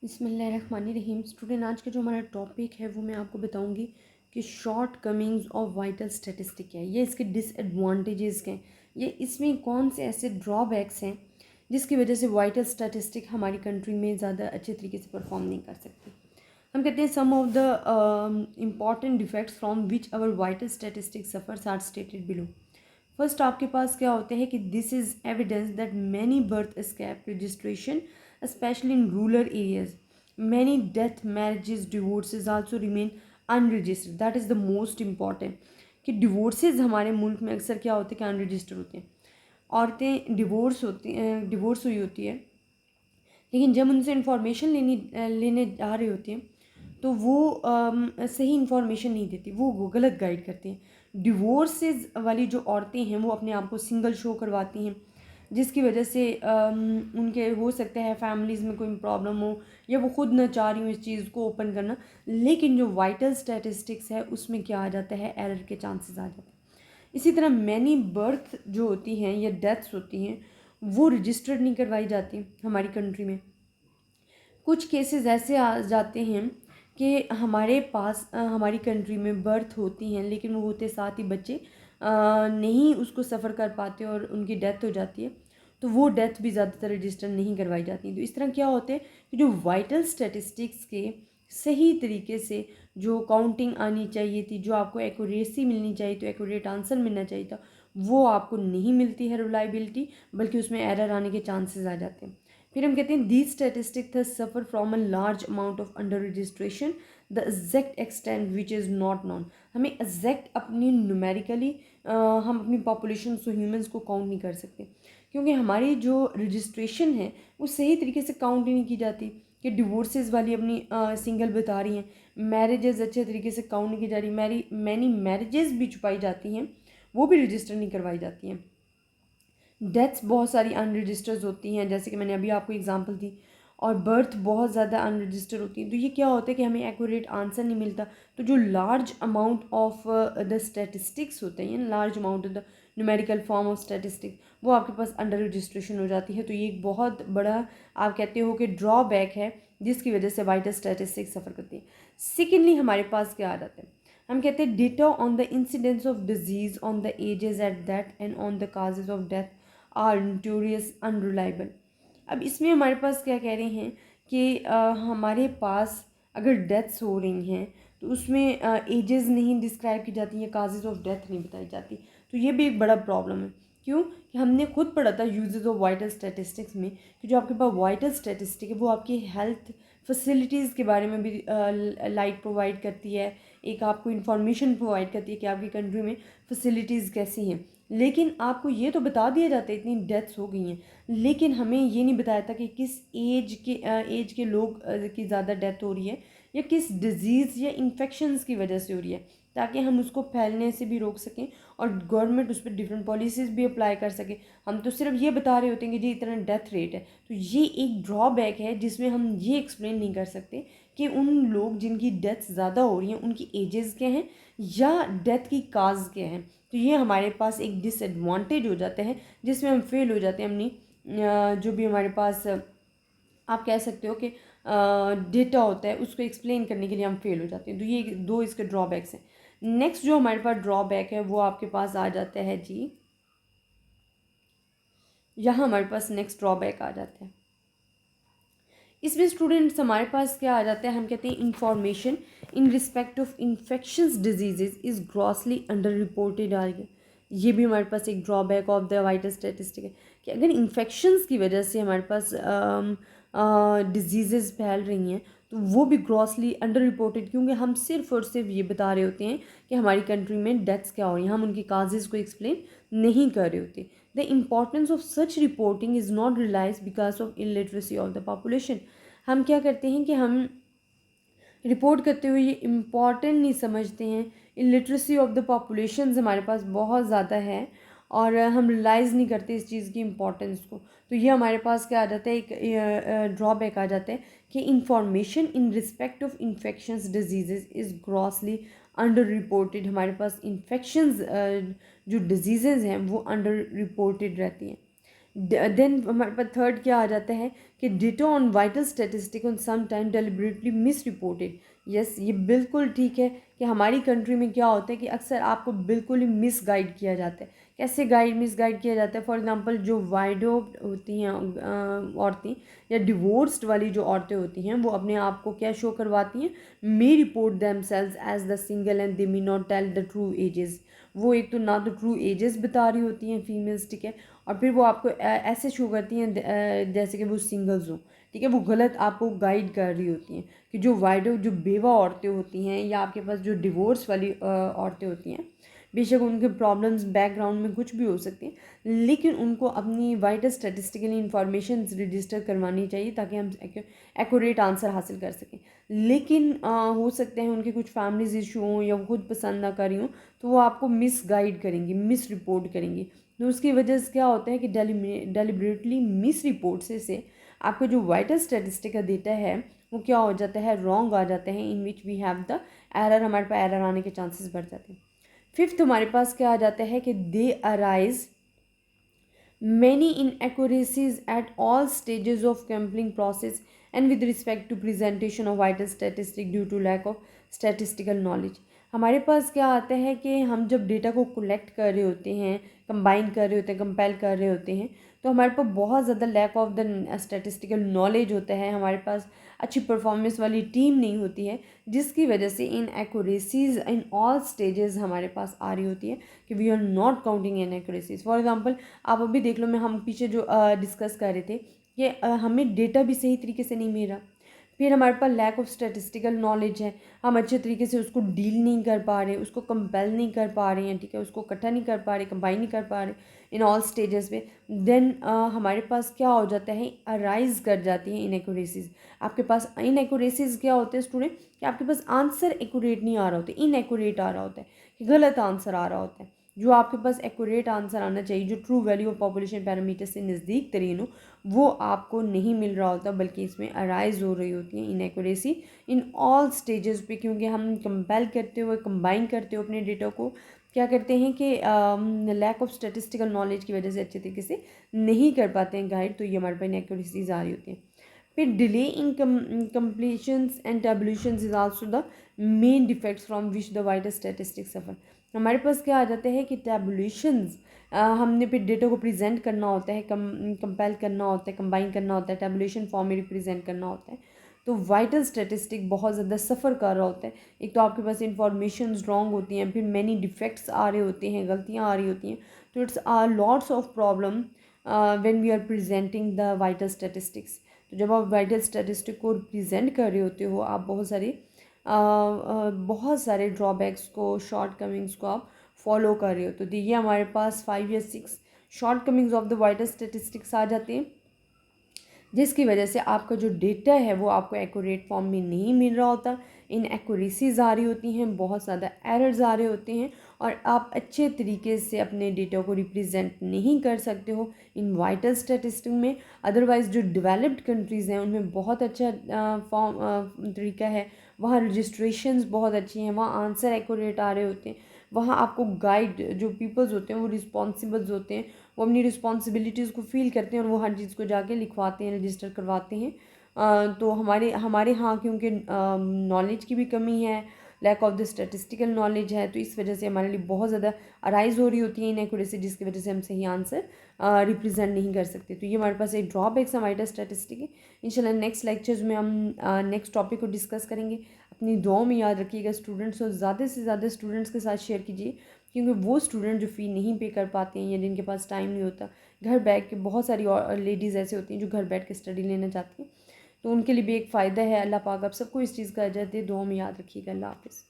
बिस्मिल्लाहिर्रहमानिर्रहीम। स्टूडेंट, आज का जो हमारा टॉपिक है वो मैं आपको बताऊंगी कि shortcomings of vital statistic है, ये इसके डिसएडवांटेजेस क्या हैं, ये इसमें कौन से ऐसे ड्रॉबैक्स हैं जिसकी वजह से वाइटल स्टैटिस्टिक हमारी कंट्री में ज़्यादा अच्छे तरीके से परफॉर्म नहीं कर सकती। हम कहते हैं some of the important defects from which our vital statistic suffers are stated below. First आपके पास क्या होते हैं कि this is evidence that many birth escape registration especially in rural areas. Many death, marriages, divorces also remain unregistered. That is the most important. कि divorces हमारे मुल्क में अक्सर क्या होते हैं कि अनरजिस्टर होते हैं। औरतें डिवोर्स हुई होती है, लेकिन जब उनसे इंफॉर्मेशन लेने जा रही होती हैं तो वो सही इंफॉर्मेशन नहीं देती, वो गलत गाइड करती हैं। डिवोर्सेज वाली जो औरतें हैं वो अपने आप को सिंगल शो करवाती हैं, जिसकी वजह से उनके हो सकता है फैमिलीज़ में कोई प्रॉब्लम हो या वो खुद ना चाह रही हूँ इस चीज़ को ओपन करना। लेकिन जो वाइटल स्टैटिस्टिक्स है उसमें क्या आ जाता है, एरर के चांसेस आ जाते हैं। इसी तरह मैनी बर्थ जो होती हैं या डेथ्स होती हैं वो रजिस्टर्ड नहीं करवाई जाती हमारी कंट्री में। कुछ केसेस ऐसे आ जाते हैं कि हमारे पास हमारी कंट्री में बर्थ होती हैं लेकिन वो होते साथ ही बच्चे नहीं उसको सफ़र कर पाते और उनकी डेथ हो जाती है, तो वो डेथ भी ज़्यादातर रजिस्टर नहीं करवाई जाती। तो इस तरह क्या होते हैं कि जो वाइटल स्टैटिस्टिक्स के सही तरीके से जो काउंटिंग आनी चाहिए थी, जो आपको एक्यूरेसी मिलनी चाहिए, तो एक्यूरेट आंसर मिलना चाहिए था, वो आपको नहीं मिलती है रिलायबिलिटी, बल्कि उसमें एरर आने के चांसेस आ जाते हैं। फिर हम कहते हैं these statistic thus suffer from a large amount of under registration the exact extent which is not non. हमें एग्जैक्ट अपनी न्यूमेरिकली हम अपनी पॉपुलेशन सो ह्यूमंस को काउंट नहीं कर सकते, क्योंकि हमारी जो रजिस्ट्रेशन है वो सही तरीके से काउंट ही नहीं की जाती। कि डिवोर्सेस वाली अपनी सिंगल बता रही हैं, मैरिजेज़ अच्छे तरीके से काउंट नहीं की जा रही, मैनी मैरिजेज़ भी छुपाई जाती हैं, वो भी रजिस्टर नहीं करवाई जाती हैं। डेथ्स बहुत सारी अनरजिस्टर्ड होती हैं, जैसे कि मैंने अभी आपको एग्जांपल दी, और बर्थ बहुत ज़्यादा अनरजिस्टर्ड होती हैं। तो ये क्या होता है कि हमें एक्यूरेट आंसर नहीं मिलता। तो जो large amount of the statistics होते हैं, large amount of the numerical form of statistic, वो आपके पास अंडर रजिस्ट्रेशन हो जाती है। तो ये एक बहुत बड़ा आप कहते हो कि ड्रॉबैक है जिसकी वजह से वाइटल स्टैटिस्टिक्स सफ़र करती है। सेकेंडली हमारे पास क्या आ जाता है, हम कहते हैं data on the incidence of disease on the ages at that and on the causes of death are notorious unreliable. अब इसमें हमारे पास क्या कह रहे हैं कि हमारे पास अगर डेथ्स हो रही हैं तो उसमें एजेस नहीं डिस्क्राइब की जाती हैं, काजेज ऑफ डेथ नहीं बताई जाती। तो ये भी एक बड़ा प्रॉब्लम है। क्यों कि हमने खुद पढ़ा था यूजेस ऑफ वाइटल स्टैटिस्टिक्स में कि जो आपके पास वाइटल स्टैटिस्टिक है वो आपकी हेल्थ फैसिलिटीज़ के बारे में भी लाइट प्रोवाइड करती है, एक आपको इन्फॉर्मेशन प्रोवाइड करती है कि आपकी कंट्री में फैसिलिटीज़ कैसी हैं। लेकिन आपको ये तो बता दिया जाता है इतनी डेथ्स हो गई हैं, लेकिन हमें ये नहीं बताया था कि किस एज के लोग की ज़्यादा डेथ हो रही है या किस डिज़ीज़ या इन्फेक्शंस की वजह से हो रही है, ताकि हम उसको फैलने से भी रोक सकें और गवर्नमेंट उस पर डिफरेंट पॉलिसीज़ भी अप्लाई कर सके। हम तो सिर्फ ये बता रहे होते हैं कि जी इतना डेथ रेट है। तो ये एक ड्रॉबैक है जिसमें हम ये एक्सप्लेन नहीं कर सकते कि उन लोग जिनकी डेथ ज़्यादा हो रही हैं उनकी एजेस क्या हैं या डेथ की काज क्या हैं। तो ये हमारे पास एक डिसएडवांटेज हो जाता है जिसमें हम फेल हो जाते हैं अपनी जो भी हमारे पास आप कह सकते हो कि डेटा होता है उसको एक्सप्लेन करने के लिए हम फेल हो जाते हैं। तो ये दो इसके ड्रॉबैक्स हैं। नेक्स्ट जो हमारे पास ड्रॉबैक है वो आपके पास आ जाता है जी, यहाँ हमारे पास नेक्स्ट ड्रॉबैक आ जाता है। इसमें स्टूडेंट्स हमारे पास क्या आ जाता है, हम कहते हैं information in respect of infections diseases is grossly under reported आ रही है। ये भी हमारे पास एक drawback of the vital statistic है कि अगर इन्फेक्शंस की वजह से हमारे पास डिजीज़ फैल रही हैं तो वो भी ग्रॉसली अंडर रिपोर्टेड, क्योंकि हम सिर्फ और सिर्फ ये बता रहे होते हैं कि हमारी कंट्री में डेथ्स क्या हो रही हैं, हम उनकी काजेज़ को एक्सप्लेन नहीं कर रहे होते। The importance of such reporting is not realise because of illiteracy of the population. हम क्या करते हैं कि हम रिपोर्ट करते हुए ये इम्पॉर्टेंट नहीं समझते हैं। इलिटरेसी ऑफ द पॉपुलेशन हमारे पास बहुत ज़्यादा है और हम रियलाइज़ नहीं करते इस चीज़ की इम्पोर्टेंस को। तो ये हमारे पास क्या आ जाता है, एक ड्रॉबैक आ जाता है कि information in respect of infections disease is grossly under reported. हमारे पास इन्फेक्शंस जो डिजीज़ हैं वो अंडर रिपोर्टेड रहती हैं। देन हमारे पास थर्ड क्या आ जाता है कि data on vital statistic on some time deliberately misreported. Yes, ये बिल्कुल ठीक है कि हमारी कंट्री में क्या होता है कि अक्सर आपको बिल्कुल ही मिस गाइड किया जाता है। कैसे मिस गाइड किया जाता है? फॉर एग्जांपल जो वाइडो होती हैं औरतें, या डिवोर्स्ड वाली जो औरतें होती हैं, वो अपने आप को क्या शो करवाती हैं? May report themselves as the single and they may not tell the true ages. वो एक तो ना तो ट्रू एजेस बता रही होती हैं फीमेल्स, ठीक है, और फिर वो आपको ऐसे शो करती हैं जैसे कि वो सिंगल्स हों, ठीक है। वो गलत आपको गाइड कर रही होती हैं कि जो वाइडो, जो बेवा औरतें होती हैं, या आपके पास जो डिवोर्स वाली औरतें होती हैं, बेशक उनके प्रॉब्लम्स बैकग्राउंड में कुछ भी हो सकती हैं, लेकिन उनको अपनी वाइटल स्टैटिस्टिकली इंफॉर्मेशन रजिस्टर करवानी चाहिए ताकि हम एक्यूरेट आंसर हासिल कर सकें। लेकिन हो सकते हैं उनके कुछ फैमिलीज इशू हों या वो खुद पसंद ना करी हों, तो वो आपको मिस गाइड करेंगी, मिस रिपोर्ट करेंगी। तो उसकी वजह से क्या होता है कि डेलिबरेटली मिस रिपोर्ट से आपका जो वाइटल स्टैटिस्टिक का डेटा है वो क्या हो जाता है? रॉन्ग आ जाते हैं, in which we have the error. हमारे पास एरर आने के चांसेस बढ़ जाते हैं। फिफ्थ हमारे पास क्या आ जाता है कि दे arise many inaccuracies at all stages of sampling process and with respect to presentation of vital statistic due to lack of statistical knowledge। हमारे पास क्या आता है कि हम जब डेटा को कलेक्ट कर रहे होते हैं, कंबाइन कर रहे होते हैं, कंपेल कर रहे होते हैं, तो हमारे पास बहुत ज़्यादा lack of the statistical knowledge होता है। हमारे पास अच्छी परफॉर्मेंस वाली टीम नहीं होती है, जिसकी वजह से inaccuracies in all stages हमारे पास आ रही होती है कि we are not counting inaccuracies. For example आप अभी देख लो, मैं हम पीछे जो डिस्कस कर रहे थे कि हमें डेटा भी सही तरीके से नहीं मिल रहा। फिर हमारे पास लैक ऑफ स्टैटिस्टिकल नॉलेज है, हम अच्छे तरीके से उसको डील नहीं कर पा रहे, उसको कंपेल नहीं कर पा रहे हैं, ठीक है, उसको इकट्ठा नहीं कर पा रहे, कंबाइन नहीं कर पा रहे इन ऑल स्टेजेस पे। देन हमारे पास क्या हो जाता है? अराइज कर जाती हैं इनएक्यूरेसीज। आपके पास इनएक्यूरेसीज क्या होते हैं स्टूडेंट? कि आपके पास आंसर एक्यूरेट नहीं आ रहा होता, इनएक्यूरेट आ रहा होता है, कि गलत आंसर आ रहा होता है। जो आपके पास एक्यूरेट आंसर आना चाहिए, जो true value of population parameter से नज़दीक तरीन हो, वो आपको नहीं मिल रहा होता, बल्कि इसमें अराइज हो रही होती है इनएक्यूरेसी इन ऑल स्टेजेस पे। क्योंकि हम कंपेल करते हुए, कंबाइन करते हुए अपने डेटा को क्या करते हैं कि लैक ऑफ स्टैटिस्टिकल नॉलेज की वजह से अच्छे तरीके से नहीं कर पाते हैं गाइड, तो ये हमारे पास इनएक्यूरेसीज आ रही होती हैं। फिर delay in completions and tabulations is also the main defects from which the vital statistics suffer. हमारे पास क्या आ जाता है कि टैबुलेशंस, हमने फिर डेटा को प्रेजेंट करना होता है, कंपेल करना होता है, कंबाइन करना होता है, टैबुलेशन फॉर्म में रिप्रेजेंट करना होता है, तो वाइटल स्टैटिस्टिक बहुत ज़्यादा सफ़र कर रहा होता है। एक तो आपके पास इंफॉर्मेशन रॉन्ग होती हैं, फिर मैनी डिफेक्ट्स आ रहे होते हैं, गलतियाँ आ रही होती हैं, तो it's are lots of problem when we are presenting the vital statistics. तो जब आप वाइटल स्टैटिस्टिक को प्रेजेंट कर रहे होते हो, आप बहुत सारे ड्रॉबैक्स को, शॉर्ट कमिंग्स को आप फॉलो कर रहे हो। तो ये हमारे पास 5 या 6 shortcomings of the vital statistics आ जाते हैं, जिसकी वजह से आपका जो डेटा है वो आपको एक्यूरेट फॉर्म में नहीं मिल रहा होता, इन एक्यूरेसीज आ रही होती हैं, बहुत ज़्यादा एरर्स आ रहे होते हैं, और आप अच्छे तरीके से अपने डेटा को रिप्रेजेंट नहीं कर सकते हो इन वाइटल स्टैटिस्टिक में। अदरवाइज़ जो डेवलप्ड कंट्रीज़ हैं उनमें बहुत अच्छा तरीका है, वहाँ रजिस्ट्रेशंस बहुत अच्छी हैं, वहाँ आंसर एक्यूरेट आ रहे होते हैं, वहाँ आपको गाइड, जो पीपल्स होते हैं वो रिस्पॉन्सिबल्स होते हैं, वो अपनी रिस्पॉन्सिबिलिटीज़ को फील करते हैं और वो हर चीज़ को जाके लिखवाते हैं, रजिस्टर करवाते हैं। तो हमारे हमारे यहाँ क्योंकि नॉलेज की भी कमी है, lack of the statistical knowledge है, तो इस वजह से हमारे लिए बहुत ज़्यादा अराइज हो रही होती है इनएक्यूरेसी, जिसकी वजह से हम सही आंसर रिप्रेजेंट नहीं कर सकते। तो ये हमारे पास एक ड्रॉबैक्स हमारे स्टैटिस्टिक है। इंशाल्लाह नेक्स्ट लेक्चर्स में हम नेक्स्ट टॉपिक को डिस्कस करेंगे। अपनी दुआओं में याद रखिएगा स्टूडेंट्स, और ज़्यादा से ज़्यादा स्टूडेंट्स के साथ शेयर कीजिए, क्योंकि वो स्टूडेंट जो फ़ी नहीं पे कर पाते हैं या जिनके पास टाइम नहीं होता, घर बैठ के, बहुत सारी और लेडीज़ ऐसे होती हैं जो घर बैठ के स्टडी लेना चाहती हैं, तो उनके लिए भी एक फ़ायदा है। अल्लाह पाक आप सबको इस चीज़ का अजर दे। दुआ में याद रखिएगा। अल्लाह हाफ़िज़।